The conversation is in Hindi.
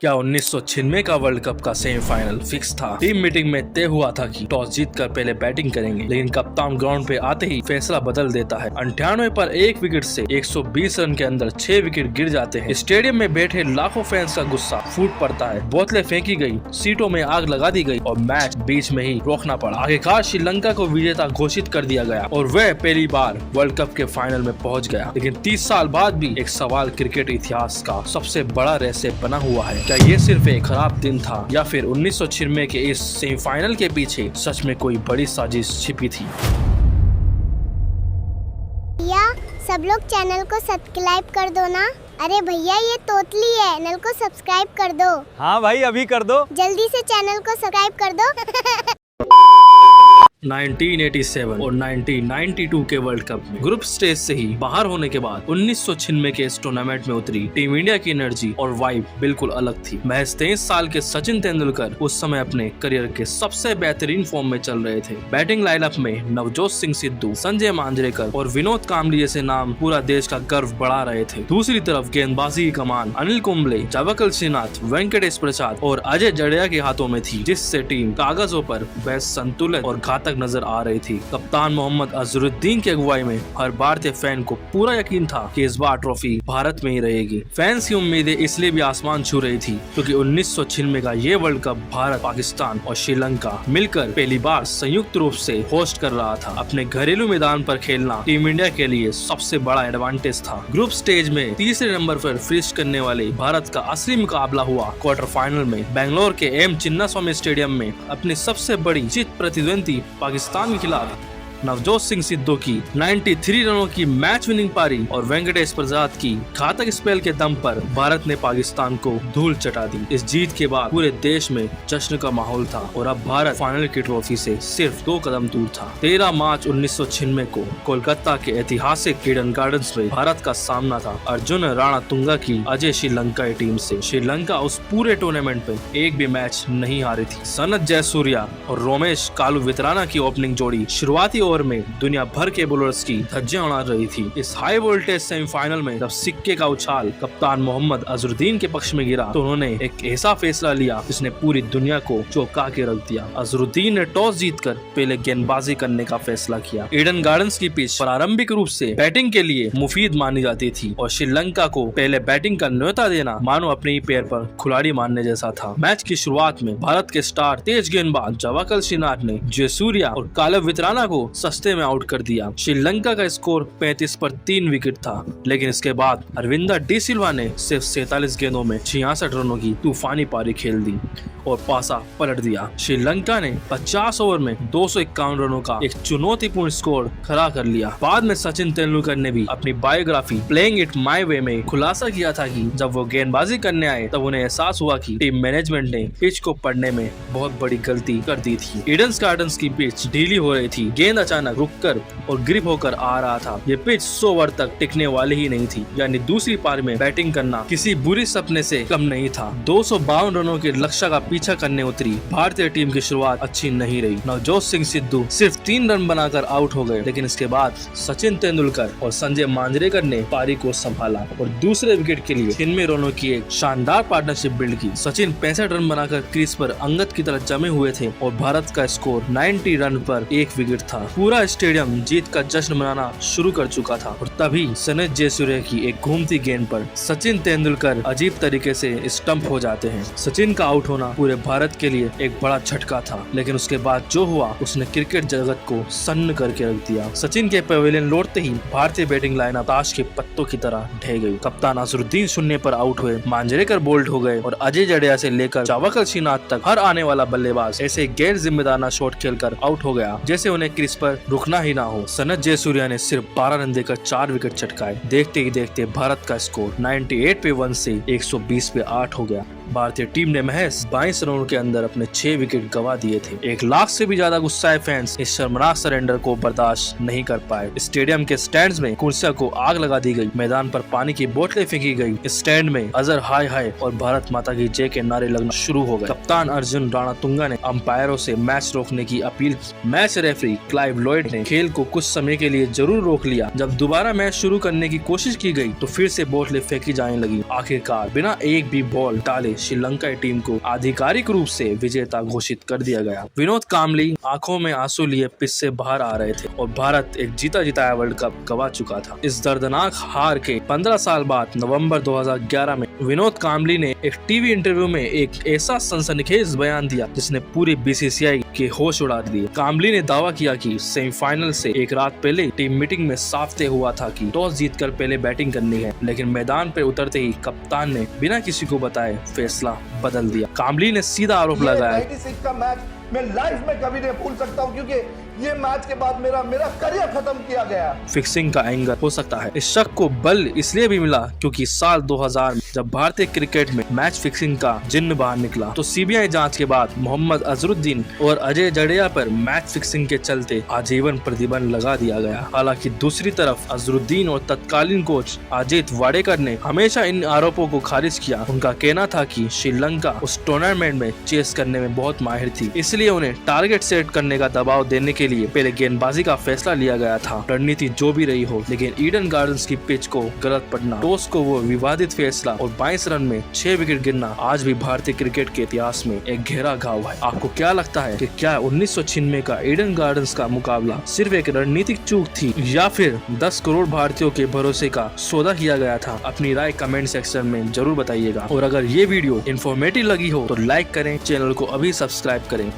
क्या 1996 का वर्ल्ड कप का सेमीफाइनल फिक्स था? टीम मीटिंग में तय हुआ था कि टॉस जीतकर पहले बैटिंग करेंगे, लेकिन कप्तान ग्राउंड पे आते ही फैसला बदल देता है। 98 पर 1 विकेट से 120 रन के अंदर 6 विकेट गिर जाते हैं। स्टेडियम में बैठे लाखों फैंस का गुस्सा फूट पड़ता है। बोतलें फेंकी गई, सीटों में आग लगा दी गई और मैच बीच में ही रोकना पड़ा। आखिरकार श्रीलंका को विजेता घोषित कर दिया गया और वह पहली बार वर्ल्ड कप के फाइनल में पहुंच गया। लेकिन 30 साल बाद भी एक सवाल क्रिकेट इतिहास का सबसे बड़ा रहस्य बना हुआ है। क्या ये सिर्फ एक खराब दिन था या फिर 1996 के इस सेमीफाइनल के पीछे सच में कोई बड़ी साजिश छिपी थी? भैया सब लोग चैनल को सब्सक्राइब कर दो ना। अरे भैया ये तोतली है, चैनल को सब्सक्राइब कर दो। हाँ भाई अभी कर दो, जल्दी से चैनल को सब्सक्राइब कर दो। 1987 और 1992 के वर्ल्ड कप में ग्रुप स्टेज से ही बाहर होने के बाद 1996 के इस टूर्नामेंट में उतरी टीम इंडिया की एनर्जी और वाइब बिल्कुल अलग थी। महज 23 साल के सचिन तेंदुलकर उस समय अपने करियर के सबसे बेहतरीन फॉर्म में चल रहे थे। बैटिंग लाइनअप में नवजोत सिंह सिद्धू, संजय मांजरेकर और विनोद कांबली जैसे नाम पूरा देश का गर्व बढ़ा रहे थे। दूसरी तरफ गेंदबाजी की कमान अनिल कुंबले, जावकल श्रीनाथ, वेंकटेश प्रसाद और अजय जडेजा के हाथों में थी, जिससे टीम कागजों पर बेहद संतुलित और घातक नजर आ रही थी। कप्तान मोहम्मद अजहरुद्दीन की अगुवाई में हर भारतीय फैन को पूरा यकीन था कि इस बार ट्रॉफी भारत में ही रहेगी। फैंस की उम्मीदें इसलिए भी आसमान छू रही थी क्योंकि 1996 का ये वर्ल्ड कप भारत, पाकिस्तान और श्रीलंका मिलकर पहली बार संयुक्त रूप से होस्ट कर रहा था। अपने घरेलू मैदान पर खेलना टीम इंडिया के लिए सबसे बड़ा एडवांटेज था। ग्रुप स्टेज में तीसरे नंबर पर फिनिश करने वाले भारत का असली मुकाबला हुआ क्वार्टर फाइनल में बेंगलोर के एम चिन्नास्वामी स्टेडियम में अपनी सबसे बड़ी जीत प्रतिद्वंदी पाकिस्तान के खिलाफ। नवजोत सिंह सिद्धू की 93 रनों की मैच विनिंग पारी और वेंकटेश प्रसाद की घातक स्पेल के दम पर भारत ने पाकिस्तान को धूल चटा दी। इस जीत के बाद पूरे देश में जश्न का माहौल था और अब भारत फाइनल की ट्रॉफी से सिर्फ 2 कदम दूर था। 13 मार्च 1996 को कोलकाता के ऐतिहासिक ईडन गार्डन्स में भारत का सामना था अर्जुन रणतुंगा की अजय श्रीलंकाई टीम से। श्रीलंका उस पूरे टूर्नामेंट में एक भी मैच नहीं हारी थी। सनत जयसूर्या और रोमेश कालू वितराना की ओपनिंग जोड़ी शुरुआती ओवर में दुनिया भर के बॉलर्स की धज्जियां उड़ा रही थी। इस हाई वोल्टेज सेमीफाइनल में जब सिक्के का उछाल कप्तान मोहम्मद अजहरुद्दीन के पक्ष में गिरा तो उन्होंने एक ऐसा फैसला लिया जिसने पूरी दुनिया को चौंका के रख दिया। अजहरुद्दीन ने टॉस जीतकर पहले गेंदबाजी करने का फैसला किया। ईडन गार्डन्स की पिच प्रारंभिक रूप से बैटिंग के लिए मुफीद मानी जाती थी और श्रीलंका को पहले बैटिंग का न्योता देना मानो अपने ही पैर पर खिलाड़ी मारने जैसा था। मैच की शुरुआत में भारत के स्टार तेज गेंदबाज जावकल श्रीनाथ ने जयसूर्या और कालव वितराना को सस्ते में आउट कर दिया। श्रीलंका का स्कोर 35 पर 3 विकेट था, लेकिन इसके बाद अरविंदा डी सिल्वा ने सिर्फ 47 गेंदों में 66 रनों की तूफानी पारी खेल दी और पासा पलट दिया। श्रीलंका ने 50 ओवर में 251 रनों का एक चुनौतीपूर्ण स्कोर खड़ा कर लिया। बाद में सचिन तेंदुलकर ने भी अपनी biography playing it my way में खुलासा किया था कि जब वो गेंदबाजी करने आए तब उन्हें एहसास हुआ कि टीम मैनेजमेंट ने पिच को पढ़ने में बहुत बड़ी गलती कर दी थी। ईडन गार्डन्स की पिच ढीली हो रही थी, गेंद अचानक रुककर और ग्रिप होकर आ रहा था। ये पिच 100 ओवर तक टिकने वाली ही नहीं थी, यानी दूसरी पारी में बैटिंग करना किसी बुरी सपने से कम नहीं था। 252 रनों के लक्ष्य का पीछा करने उतरी भारतीय टीम की शुरुआत अच्छी नहीं रही। नवजोत सिंह सिद्धू सिर्फ 3 रन बनाकर आउट हो गए, लेकिन इसके बाद सचिन तेंदुलकर और संजय मांजरेकर ने पारी को संभाला और दूसरे विकेट के लिए 96 रनों की एक शानदार पार्टनरशिप बिल्ड की। सचिन 65 रन बनाकर क्रीज पर अंगद की तरह जमे हुए थे और भारत का स्कोर 90 रन पर 1 विकेट था। पूरा स्टेडियम जीत का जश्न मनाना शुरू कर चुका था और तभी सनत जयसूर्या की एक घूमती गेंद पर सचिन तेंदुलकर अजीब तरीके से स्टंप हो जाते हैं। सचिन का आउट होना पूरे भारत के लिए एक बड़ा झटका था, लेकिन उसके बाद जो हुआ उसने क्रिकेट जगत को सन्न करके रख दिया। सचिन के पवेलियन लौटते ही भारतीय बैटिंग लाइनअप ताश के पत्तों की तरह ढह गई। कप्तान अजहरुद्दीन शून्य पर आउट हुए, मांजरेकर बोल्ड हो गए और अजय जडेजा से लेकर जावकल श्रीनाथ तक हर आने वाला बल्लेबाज ऐसे गैर जिम्मेदाराना शॉट खेलकर आउट हो गया जैसे उन्हें क्रीज पर रुकना ही ना हो। सनत जयसूर्या ने सिर्फ 12 रन देकर 4 विकेट चटकाए। देखते ही देखते भारत का स्कोर 98 पे 1 से 120 पे 8 हो गया। भारतीय टीम ने महज 22 रनों के अंदर अपने 6 विकेट गंवा दिए थे। 1 लाख से भी ज्यादा गुस्साए फैंस इस शर्मनाक सरेंडर को बर्दाश्त नहीं कर पाए। स्टेडियम के स्टैंड्स में कुर्सियों को आग लगा दी गई, मैदान पर पानी की बोतलें फेंकी गई, स्टैंड में अजहर हाय हाय और भारत माता की जय के नारे लगना शुरू हो गए। कप्तान अर्जुन रणतुंगा ने अंपायरों से मैच रोकने की appeal. Match referee Clive Lloyd ने खेल को कुछ समय के लिए जरूर रोक लिया। जब दोबारा मैच शुरू करने की कोशिश की गई तो फिर से बोतलें फेंकी जाने लगी। आखिरकार बिना एक भी बॉल डाले से श्रीलंकाई टीम को आधिकारिक रूप से विजेता घोषित कर दिया गया। विनोद कांबली आंखों में आंसू लिए पिच से बाहर आ रहे थे और भारत एक जीता जिताया वर्ल्ड कप गवा चुका था। इस दर्दनाक हार के 15 साल बाद नवंबर 2011 में विनोद कांबली ने एक टीवी इंटरव्यू में एक ऐसा सनसनीखेज बयान दिया जिसने पूरी बीसीसीआई के होश उड़ा दिए। कांबली ने दावा किया कि सेमीफाइनल से एक रात पहले टीम मीटिंग में साफ तय हुआ था कि टॉस जीतकर पहले बैटिंग करनी है, लेकिन मैदान पर उतरते ही कप्तान ने बिना किसी को बताए फैसला बदल दिया। कांबली ने सीधा आरोप लगाया 96 का मैच मैं लाइफ में कभी नहीं भूल सकता हूं, क्योंकि ये मैच के बाद मेरा करियर खत्म किया गया। फिक्सिंग का एंगल हो सकता है। इस शक को बल इसलिए भी मिला क्योंकि साल 2000 में जब भारतीय क्रिकेट में मैच फिक्सिंग का जिन्न बाहर निकला तो सीबीआई जांच के बाद मोहम्मद अजरुद्दीन और अजय जडेजा पर मैच फिक्सिंग के चलते आजीवन प्रतिबंध लगा दिया गया। हालांकि दूसरी तरफ अजरुद्दीन और तत्कालीन कोच अजीत वाडेकर ने हमेशा इन आरोपों को खारिज किया। उनका कहना था कि श्रीलंका उस टूर्नामेंट में चेस करने में बहुत माहिर थी, इसलिए उन्हें टारगेट सेट करने का दबाव देने के लिए पहले गेंदबाजी का फैसला लिया गया था। रणनीति जो भी रही हो, लेकिन ईडन गार्डन्स की पिच को गलत पड़ना, टॉस को वो विवादित फैसला और 22 रन में 6 विकेट गिरना आज भी भारतीय क्रिकेट के इतिहास में एक गहरा घाव है। आपको क्या लगता है कि क्या 1996 का ईडन गार्डन्स का मुकाबला सिर्फ एक रणनीतिक चूक थी या फिर 10 करोड़ भारतीयों के भरोसे का सौदा किया गया था? अपनी राय कमेंट सेक्शन में जरूर बताइएगा और अगर ये वीडियो इन्फॉर्मेटिव लगी हो तो लाइक करें, चैनल को अभी सब्सक्राइब करें।